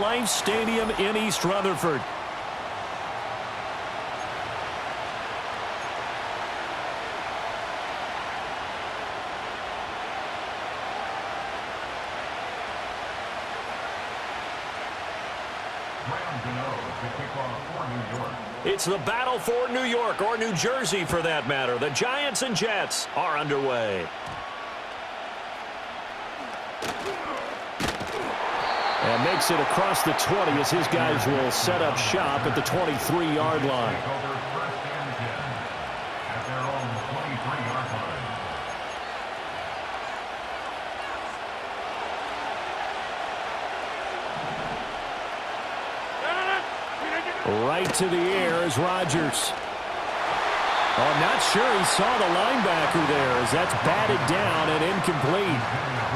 Life Stadium in East Rutherford. It's the battle for New York, or New Jersey for that matter. The Giants and Jets are underway. And makes it across the 20 as his guys will set up shop at the 23-yard line. Right to the air is Rodgers. Oh, I'm not sure he saw the linebacker there as that's batted down and incomplete.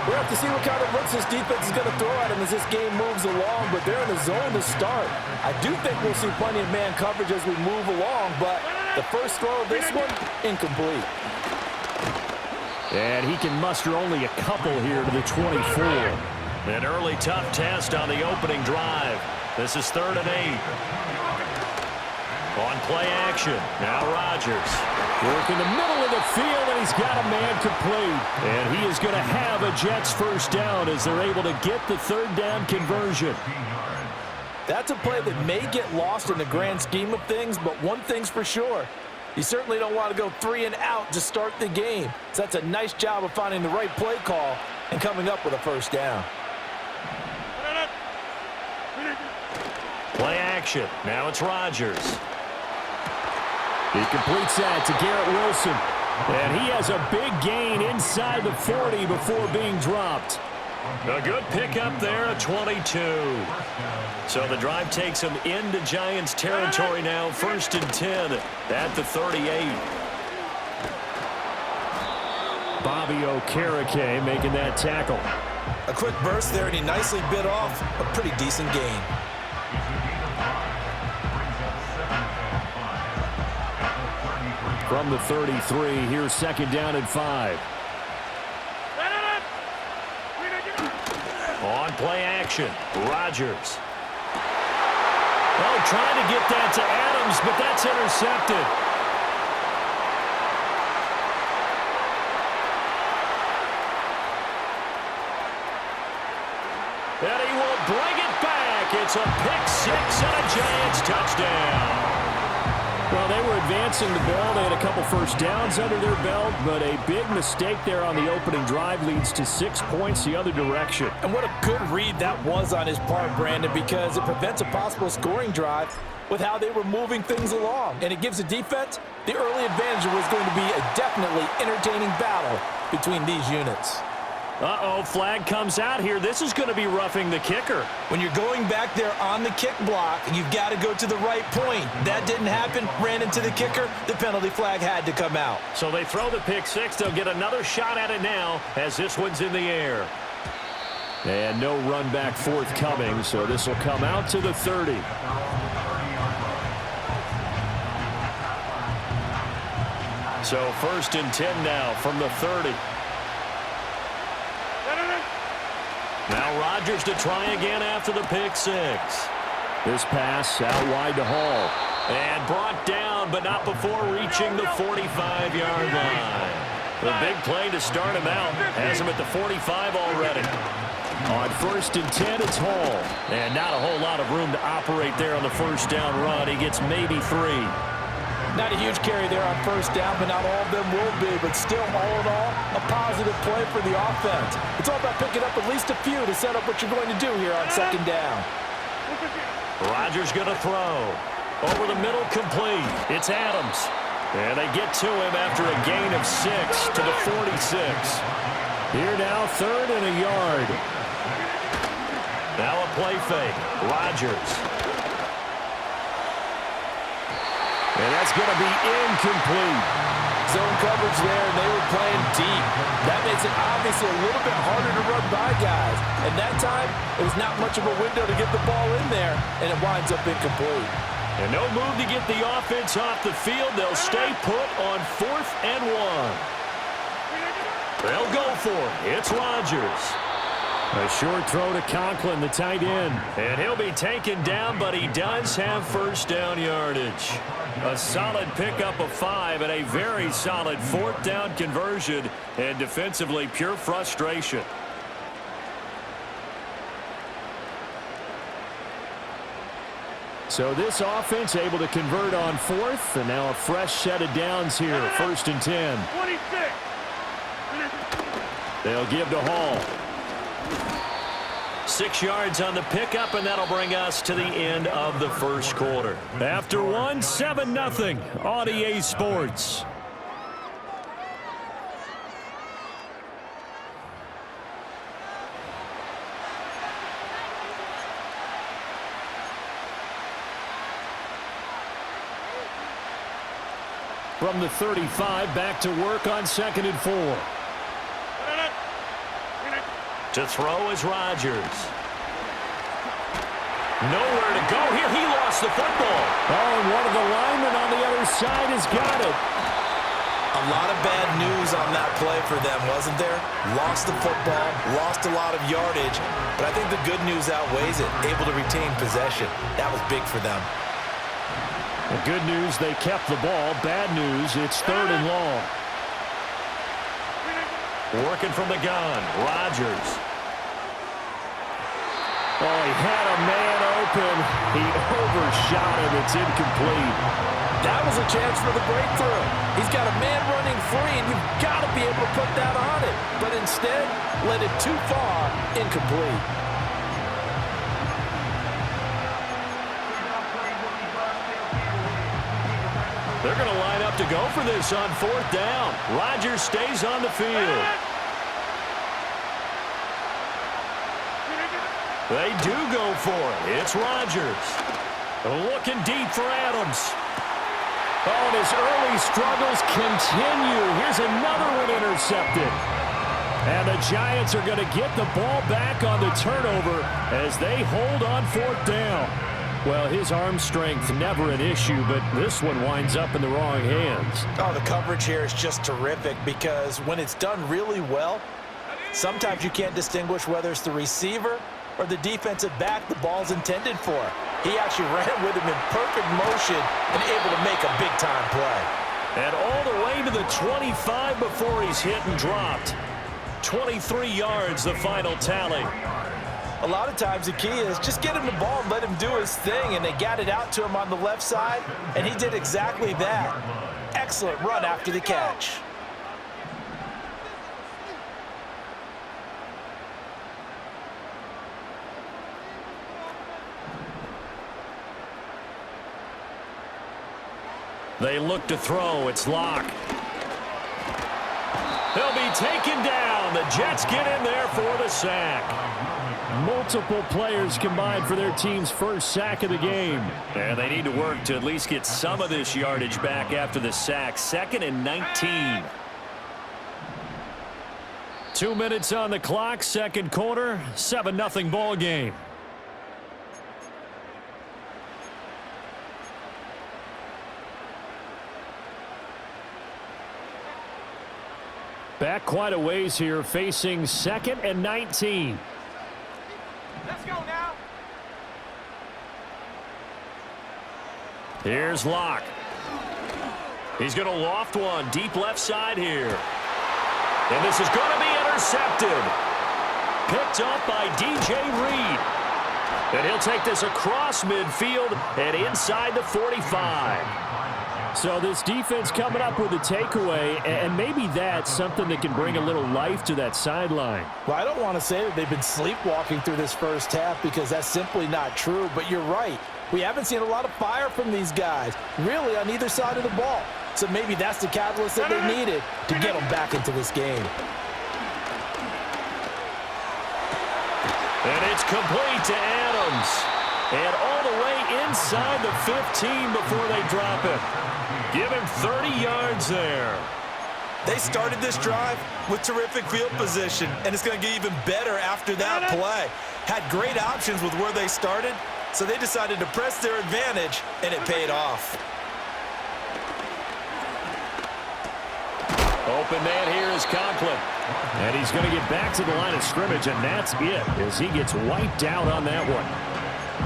We'll have to see what kind of looks this defense is going to throw at him as this game moves along, but they're in the zone to start. I do think we'll see plenty of man coverage as we move along, but the first throw of this one, incomplete. And he can muster only a couple here to the 24. An early tough test on the opening drive. This is 3rd and 8. On play action, now Rodgers. Work in the middle of the field, and he's got a man complete. And he is going to have a Jets first down as they're able to get the 3rd down conversion. That's a play that may get lost in the grand scheme of things, but one thing's for sure. You certainly don't want to go 3 and out to start the game. So that's a nice job of finding the right play call and coming up with a first down. Play action. Now it's Rodgers. He completes that to Garrett Wilson. And he has a big gain inside the 40 before being dropped. A good pickup there at 22. So the drive takes him into Giants territory now. 1st and 10 at the 38. Bobby Okereke making that tackle. A quick burst there, and he nicely bit off a pretty decent gain. From the 33, here's 2nd down and 5. On play action, Rodgers. Oh, trying to get that to Adams, but that's intercepted. And he will bring it back. It's a pick 6 and a Giants touchdown. Well, they were advancing the ball. They had a couple first downs under their belt, but a big mistake there on the opening drive leads to 6 points the other direction. And what a good read that was on his part, Brandon, because it prevents a possible scoring drive with how they were moving things along. And it gives the defense the early advantage. It was going to be a definitely entertaining battle between these units. Uh-oh, flag comes out here. This is going to be roughing the kicker. When you're going back there on the kick block, you've got to go to the right point. That didn't happen, ran into the kicker. The penalty flag had to come out. So they throw the pick 6. They'll get another shot at it now as this one's in the air. And no run back forthcoming, so this will come out to the 30. So 1st and 10 now from the 30. Now Rodgers to try again after the pick 6. This pass out wide to Hall. And brought down, but not before reaching the 45-yard line. The big play to start him out. Has him at the 45 already. On 1st and 10, it's Hall. And not a whole lot of room to operate there on the first down run. He gets maybe 3. Not a huge carry there on first down, but not all of them will be. But still, all in all, a positive play for the offense. It's all about picking up at least a few to set up what you're going to do here on 2nd down. Rodgers going to throw. Over the middle, complete. It's Adams. And they get to him after a gain of 6 to the 46. Here now, 3rd and a yard. Now a play fake. Rodgers. And that's going to be incomplete. Zone coverage there, and they were playing deep. That makes it obviously a little bit harder to run by guys. And that time, it was not much of a window to get the ball in there, and it winds up incomplete. And no move to get the offense off the field. They'll stay put on 4th and 1. They'll go for it. It's Rodgers. A short throw to Conklin, the tight end. And he'll be taken down, but he does have first down yardage. A solid pickup of 5 and a very solid fourth down conversion. And defensively, pure frustration. So this offense able to convert on fourth, and now a fresh set of downs here, 1st and 10. 26. They'll give to Hall. 6 yards on the pickup, and that'll bring us to the end of the first quarter. After one, 7-0 on EA Sports. From the 35, back to work on 2nd and 4. To throw is Rodgers. Nowhere to go here. He lost the football. Oh, and one of the linemen on the other side has got it. A lot of bad news on that play for them, wasn't there? Lost the football, lost a lot of yardage, but I think the good news outweighs it. Able to retain possession. That was big for them. The good news, they kept the ball. Bad news, it's 3rd and long. Working from the gun, Rodgers. Oh, he had a man open. He overshot him. It's incomplete. That was a chance for the breakthrough. He's got a man running free, and you've got to be able to put that on it. But instead, let it too far, incomplete. They're going to line up to go for this on 4th down. Rodgers stays on the field. They do go for it. It's Rodgers. Looking deep for Adams. Oh, and his early struggles continue. Here's another one intercepted. And the Giants are going to get the ball back on the turnover as they hold on 4th down. Well, his arm strength never an issue, but this one winds up in the wrong hands. Oh, the coverage here is just terrific because when it's done really well, sometimes you can't distinguish whether it's the receiver or the defensive back the ball's intended for. He actually ran with him in perfect motion and able to make a big-time play. And all the way to the 25 before he's hit and dropped. 23 yards, the final tally. A lot of times the key is just get him the ball and let him do his thing, and they got it out to him on the left side, and he did exactly that. Excellent run after the catch. They look to throw. It's Locke. He'll be taken down. The Jets get in there for the sack. Multiple players combined for their team's first sack of the game. And they need to work to at least get some of this yardage back after the sack. 2nd and 19. 2 minutes on the clock, 2nd quarter, 7-0 ball game. Back quite a ways here, facing 2nd and 19. Let's go now. Here's Locke. He's going to loft one deep left side here. And this is going to be intercepted. Picked up by DJ Reed. And he'll take this across midfield and inside the 45. So this defense coming up with a takeaway, and maybe that's something that can bring a little life to that sideline. Well, I don't want to say that they've been sleepwalking through this first half because that's simply not true, but you're right. We haven't seen a lot of fire from these guys, really on either side of the ball. So maybe that's the catalyst that they needed to get them back into this game. And it's complete to Adams. And all the way inside the 15 before they drop it. Give him 30 yards there. They started this drive with terrific field position, and it's going to get even better after that play. Had great options with where they started, so they decided to press their advantage, and it paid off. Open man here is Conklin. And he's going to get back to the line of scrimmage, and that's it as he gets wiped out on that one.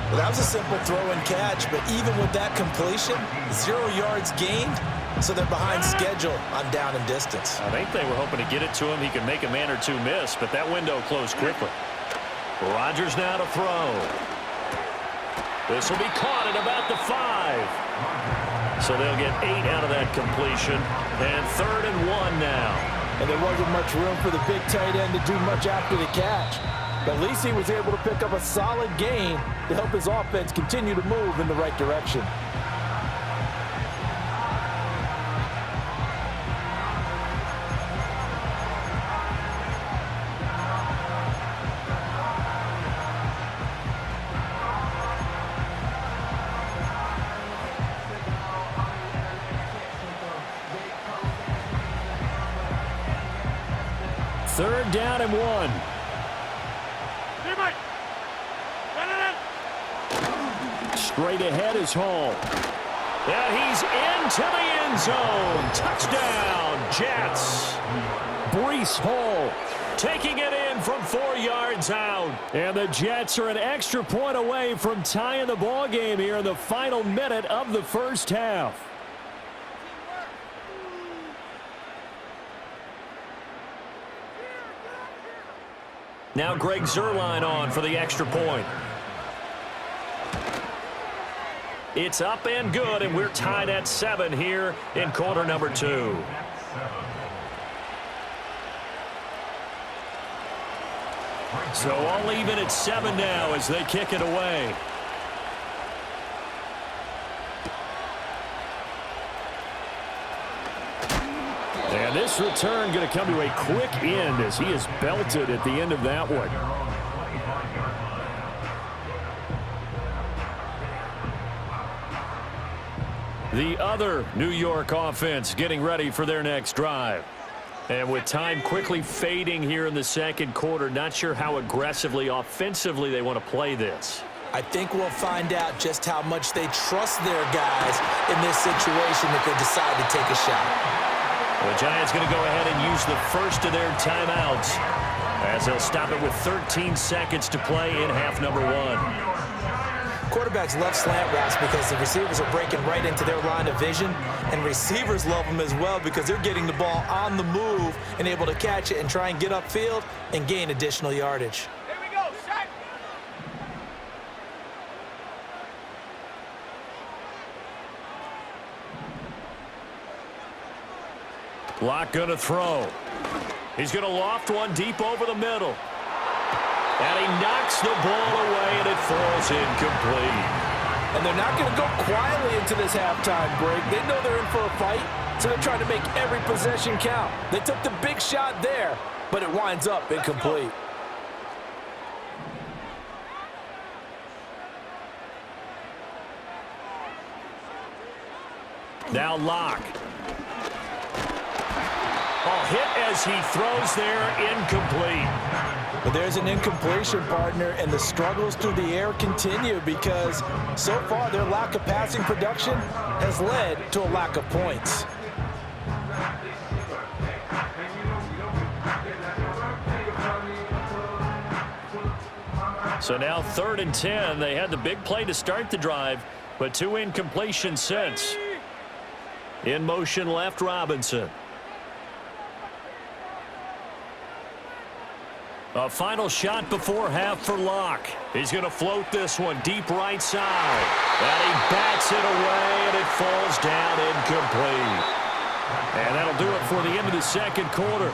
Well, that was a simple throw and catch, but even with that completion, 0 yards gained, so they're behind schedule on down and distance. I think they were hoping to get it to him. He could make a man or two miss, but that window closed quickly. Rodgers now to throw. This will be caught at about the 5. So they'll get 8 out of that completion. And 3rd and 1 now. And there wasn't much room for the big tight end to do much after the catch. But at least he was able to pick up a solid gain to help his offense continue to move in the right direction. Third down and 1. Straight ahead is Hall. And he's into the end zone. Touchdown, Jets. Breece Hall taking it in from 4 yards out. And the Jets are an extra point away from tying the ball game here in the final minute of the first half. Now Greg Zuerlein on for the extra point. It's up and good, and we're tied at 7 here in quarter number 2. So all even at 7 now as they kick it away. And this return going to come to a quick end as he is belted at the end of that one. The other New York offense getting ready for their next drive. And with time quickly fading here in the second quarter, not sure how aggressively, offensively they want to play this. I think we'll find out just how much they trust their guys in this situation if they decide to take a shot. The Giants going to go ahead and use the first of their timeouts as they'll stop it with 13 seconds to play in half number 1. Quarterbacks love slant routes because the receivers are breaking right into their line of vision, and receivers love them as well because they're getting the ball on the move and able to catch it and try and get upfield and gain additional yardage. Here we go, set. Locke going to throw. He's going to loft one deep over the middle. And he knocks the ball away, and it falls incomplete. And they're not going to go quietly into this halftime break. They know they're in for a fight, so they're trying to make every possession count. They took the big shot there, but it winds up incomplete. Now Locke. Hit as he throws there, incomplete. But there's an incompletion, partner, and the struggles through the air continue because so far their lack of passing production has led to a lack of points. So now 3rd and 10. They had the big play to start the drive, but 2 incompletions since. In motion left, Robinson. A final shot before half for Locke. He's going to float this one deep right side. And he bats it away, and it falls down incomplete. And that'll do it for the end of the second quarter.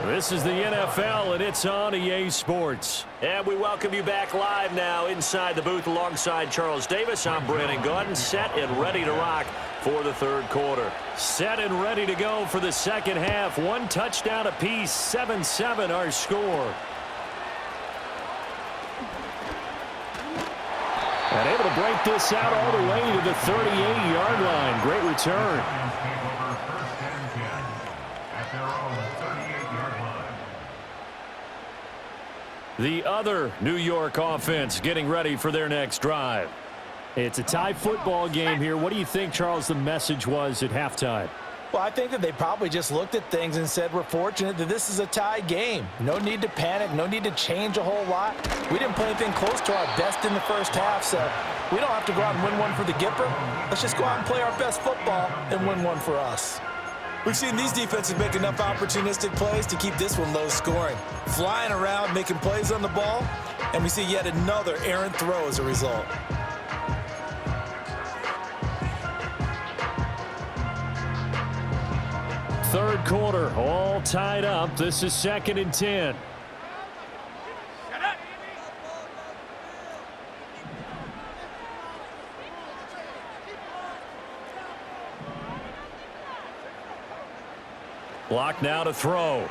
This is the NFL, and it's on EA Sports. And we welcome you back live now inside the booth alongside Charles Davis. I'm Brandon Gaudin, set and ready to rock for the third quarter. Set and ready to go for the second half. 1 touchdown apiece, 7-7 our score. And able to break this out all the way to the 38-yard line. Great return. The other New York offense getting ready for their next drive. It's a tie football game here. What do you think, Charles, the message was at halftime? Well, I think that they probably just looked at things and said, we're fortunate that this is a tie game. No need to panic, no need to change a whole lot. We didn't play anything close to our best in the first half, so we don't have to go out and win one for the Gipper. Let's just go out and play our best football and win one for us. We've seen these defenses make enough opportunistic plays to keep this one low scoring. Flying around, making plays on the ball, and we see yet another errant throw as a result. Third quarter, all tied up. This is 2nd and 10. Block now to throw.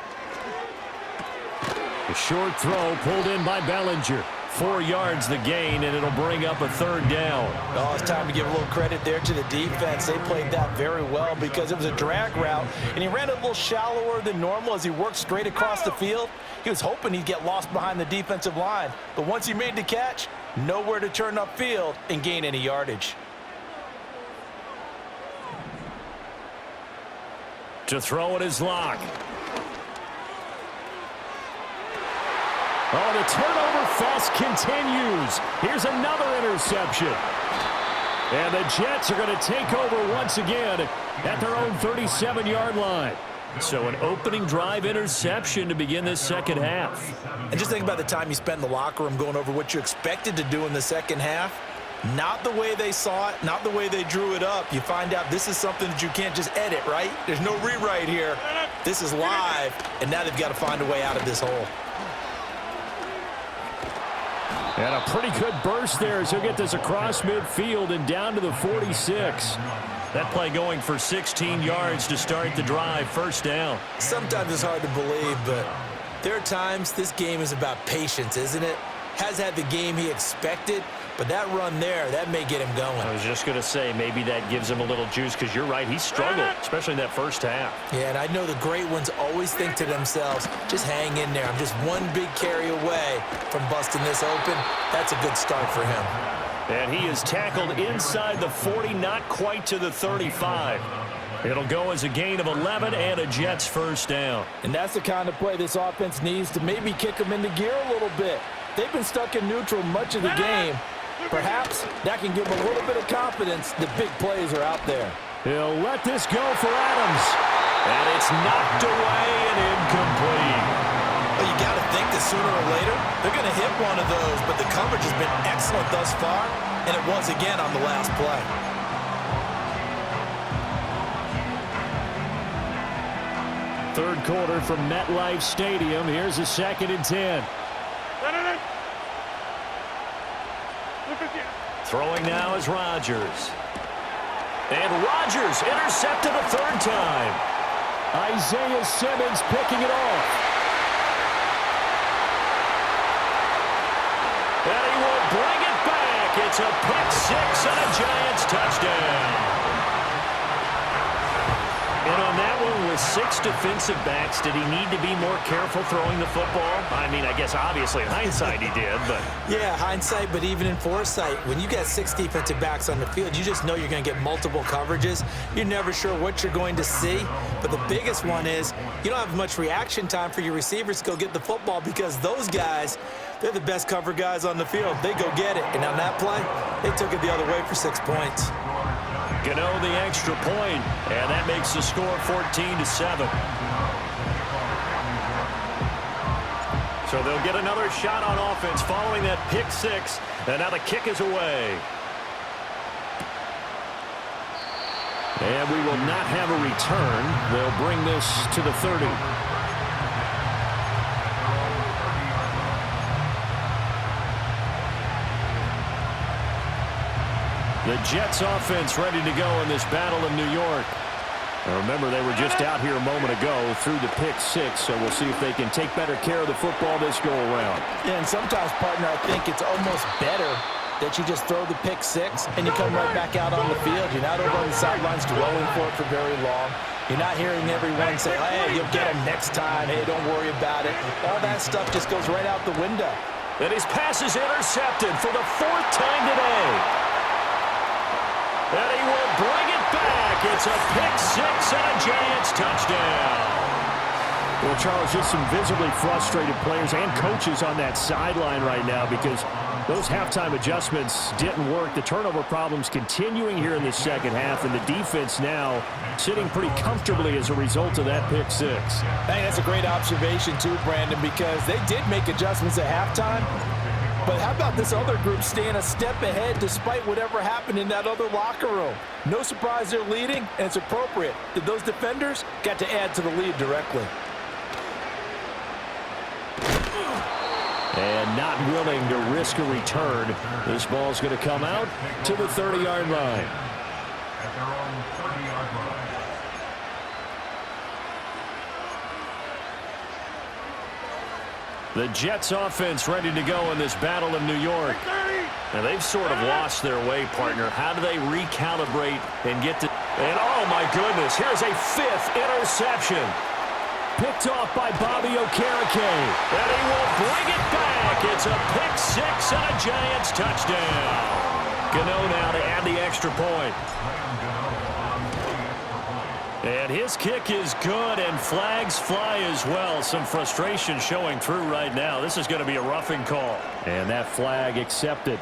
A short throw pulled in by Bellinger. 4 yards the gain, and it'll bring up a 3rd down. Oh, it's time to give a little credit there to the defense. They played that very well because it was a drag route, and he ran a little shallower than normal as he worked straight across the field. He was hoping he'd get lost behind the defensive line, but once he made the catch, nowhere to turn upfield and gain any yardage. To throw it is Locke. Oh, the turnover fest continues. Here's another interception. And the Jets are going to take over once again at their own 37-yard line. So an opening drive interception to begin this second half. And just think about the time you spend in the locker room going over what you expected to do in the second half. Not the way they saw it, not the way they drew it up. You find out this is something that you can't just edit, right? There's no rewrite here. This is live, and now they've got to find a way out of this hole. And a pretty good burst there as he'll get this across midfield and down to the 46. That play going for 16 yards to start the drive. 1st down. Sometimes it's hard to believe, but there are times this game is about patience, isn't it? Has had the game he expected, but that run there, that may get him going. I was just going to say, maybe that gives him a little juice because you're right, he struggled, especially in that first half. Yeah, and I know the great ones always think to themselves, just hang in there. I'm just one big carry away from busting this open. That's a good start for him. And he is tackled inside the 40, not quite to the 35. It'll go as a gain of 11 and a Jets 1st down. And that's the kind of play this offense needs to maybe kick them into gear a little bit. They've been stuck in neutral much of the game. Perhaps that can give them a little bit of confidence that big plays are out there. He'll let this go for Adams. And it's knocked away and incomplete. Well, you got to think that sooner or later they're going to hit one of those, but the coverage has been excellent thus far, and it was again on the last play. Third quarter from MetLife Stadium. Here's a 2nd and 10. Throwing now is Rodgers. And Rodgers intercepted a 3rd time. Isaiah Simmons picking it off. And he will bring it back. It's a pick 6 and a Giants touchdown. And on that one, with 6 defensive backs, did he need to be more careful throwing the football? I mean, I guess obviously in hindsight he did, but... Yeah, hindsight, but even in foresight, when you got 6 defensive backs on the field, you just know you're going to get multiple coverages. You're never sure what you're going to see. But the biggest one is you don't have much reaction time for your receivers to go get the football because those guys, they're the best cover guys on the field. They go get it. And on that play, they took it the other way for 6 points. Gano the extra point, and that makes the score 14-7. So they'll get another shot on offense following that pick 6, and now the kick is away. And we will not have a return. They'll bring this to the 30. The Jets offense ready to go in this battle in New York. Now remember, they were just out here a moment ago through the pick 6, so we'll see if they can take better care of the football this go around. Yeah, and sometimes, partner, I think it's almost better that you just throw the pick 6 and you come right back out on the field. You're not over on the sidelines dwelling for it for very long. You're not hearing everyone say, hey, you'll get him next time. Hey, don't worry about it. All that stuff just goes right out the window. And his pass is intercepted for the 4th time today. And he will bring it back. It's a pick 6 6 and a Giants touchdown. Well, Charles, just some visibly frustrated players and coaches on that sideline right now because those halftime adjustments didn't work. The turnover problems continuing here in the second half, and the defense now sitting pretty comfortably as a result of that pick six. Hey, that's a great observation too, Brandon, because they did make adjustments at halftime. But how about this other group staying a step ahead despite whatever happened in that other locker room? No surprise they're leading, and it's appropriate that those defenders got to add to the lead directly. And not willing to risk a return. This ball's going to come out to the 30-yard line. At their own 30-yard line. The Jets offense ready to go in this battle in New York. Now they've sort of lost their way, partner. How do they recalibrate and get to... And oh my goodness, here's a 5th interception. Picked off by Bobby Okereke. And he will bring it back. It's a pick 6 and a Giants touchdown. Gano now to add the extra point. And his kick is good, and flags fly as well. Some frustration showing through right now. This is going to be a roughing call. And that flag accepted.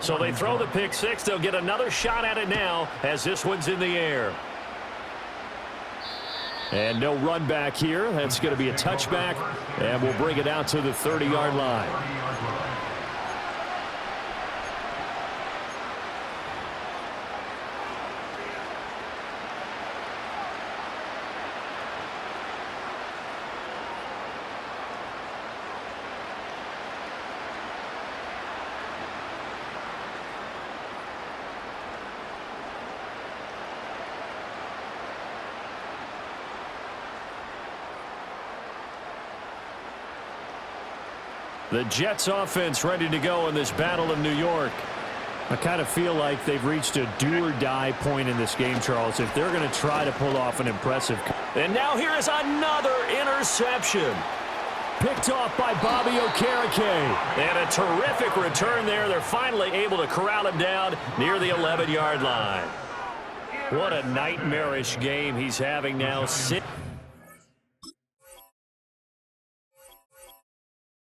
So they throw the pick 6. They'll get another shot at it now as this one's in the air. And no run back here. That's going to be a touchback, and we'll bring it out to the 30-yard line. The Jets offense ready to go in this battle in New York. I kind of feel like they've reached a do-or-die point in this game, Charles, if they're going to try to pull off an impressive... And now here is another interception. Picked off by Bobby Okereke. And a terrific return there. They're finally able to corral him down near the 11-yard line. What a nightmarish game he's having now.